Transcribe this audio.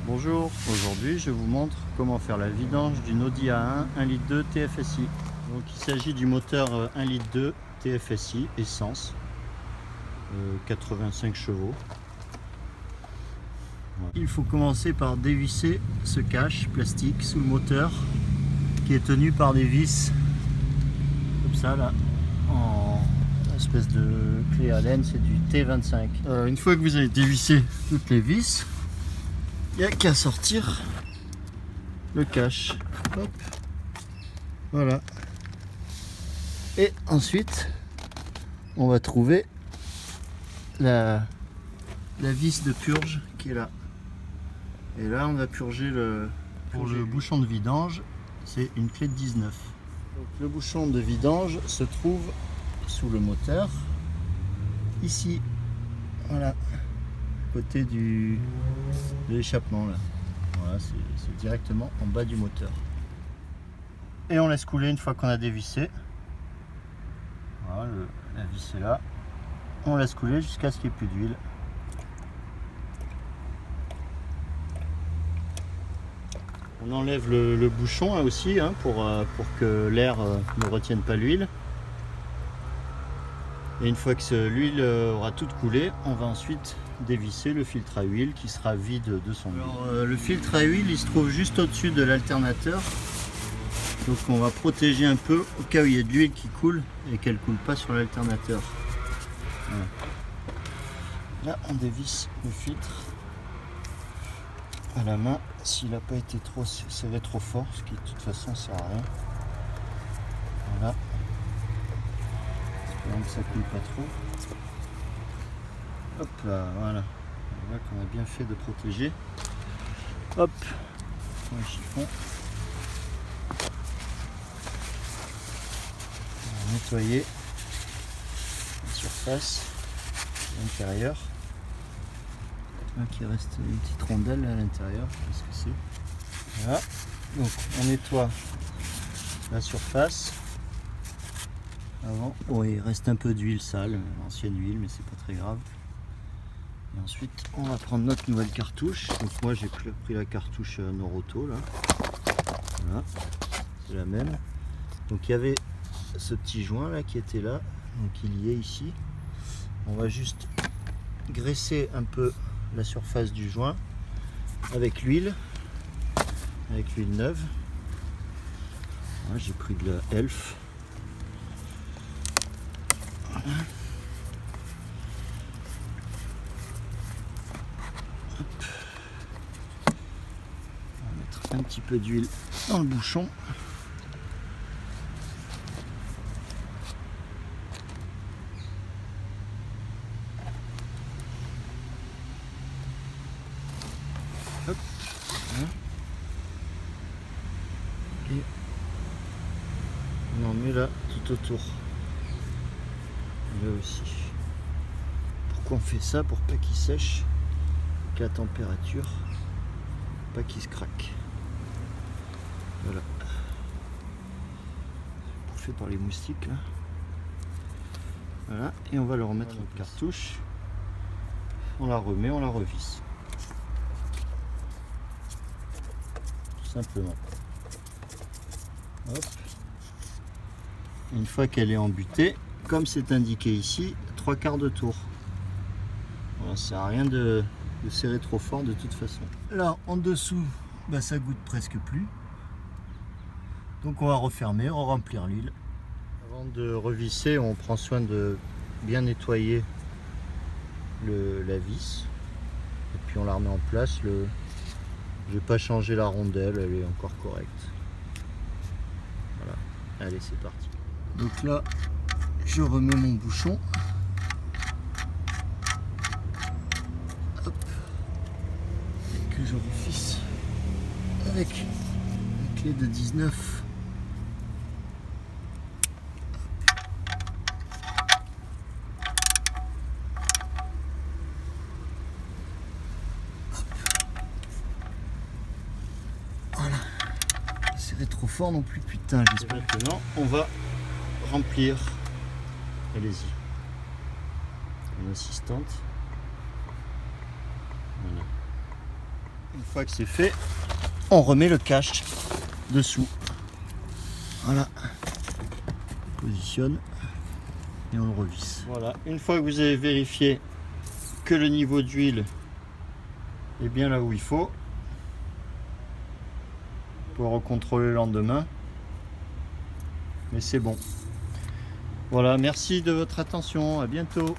Bonjour, aujourd'hui je vous montre comment faire la vidange d'une Audi A1 1,2 litre TFSI. Donc il s'agit du moteur 1,2 litre TFSI essence, 85 chevaux. Voilà. Il faut commencer par dévisser ce cache plastique sous le moteur qui est tenu par des vis comme ça là, en espèce de clé Allen, c'est du T25. Une fois que vous avez dévissé toutes les vis, il n'y a qu'à sortir le cache. Hop. Voilà. Et ensuite, on va trouver la vis de purge qui est là. Et là, on va purger pour le bouchon de vidange, c'est une clé de 19. Donc, le bouchon de vidange se trouve sous le moteur, ici. Voilà. Côté de l'échappement là. Voilà, c'est directement en bas du moteur. Et on laisse couler une fois qu'on a dévissé. Voilà, la vis est là. On laisse couler jusqu'à ce qu'il n'y ait plus d'huile. On enlève le bouchon là aussi hein, pour que l'air ne retienne pas l'huile. Et une fois que l'huile aura toute coulé, on va ensuite dévisser le filtre à huile qui sera vide de son huile. Alors, le filtre à huile il se trouve juste au-dessus de l'alternateur. Donc on va protéger un peu au cas où il y a de l'huile qui coule et qu'elle ne coule pas sur l'alternateur. Voilà. Là on dévisse le filtre à la main s'il n'a pas été trop serré trop fort, ce qui de toute façon ne sert à rien. Voilà. Espérons que ça ne coule pas trop. Hop là, voilà. On voit qu'on a bien fait de protéger. Hop, on va chiffon. On va nettoyer la surface, l'intérieur. Là qui reste une petite rondelle à l'intérieur, qu'est-ce que c'est? Voilà. Donc on nettoie la surface. Avant, oh, il reste un peu d'huile sale, l'ancienne huile, mais c'est pas très grave. Et ensuite, on va prendre notre nouvelle cartouche. Donc moi, j'ai pris la cartouche Noroto là. Voilà, c'est la même. Donc il y avait ce petit joint là qui était là, donc il y est ici. On va juste graisser un peu la surface du joint avec l'huile neuve. Voilà, j'ai pris de la Elf. Voilà. On va mettre un petit peu d'huile dans le bouchon. Hop. Voilà. Et on en met là tout autour. Là aussi. Pourquoi on fait ça? Pour pas qu'il sèche qu'à température, pas qu'il se craque. Voilà. Bouffé par les moustiques là. Voilà. Et on va le remettre en cartouche. On la remet, on la revisse. Tout simplement. Hop. Une fois qu'elle est embutée, comme c'est indiqué ici, 3/4 de tour. Voilà, ça sert à rien de serrer trop fort de toute façon. Là en dessous, bah, ça goûte presque plus. Donc on va refermer, on va remplir l'huile. Avant de revisser, on prend soin de bien nettoyer la vis. Et puis on la remet en place. Je vais pas changer la rondelle, elle est encore correcte. Voilà, allez c'est parti. Donc là, je remets mon bouchon. Hop. Et que je refisse avec une clé de 19. Hop. Voilà. Serré trop fort non plus, putain, j'espère. Maintenant, on va remplir. Allez-y. Mon assistante. Voilà. Une fois que c'est fait, on remet le cache dessous. Voilà. On positionne et on le revisse. Voilà, une fois que vous avez vérifié que le niveau d'huile est bien là où il faut, pour recontrôler le lendemain, mais c'est bon. Voilà, merci de votre attention, à bientôt.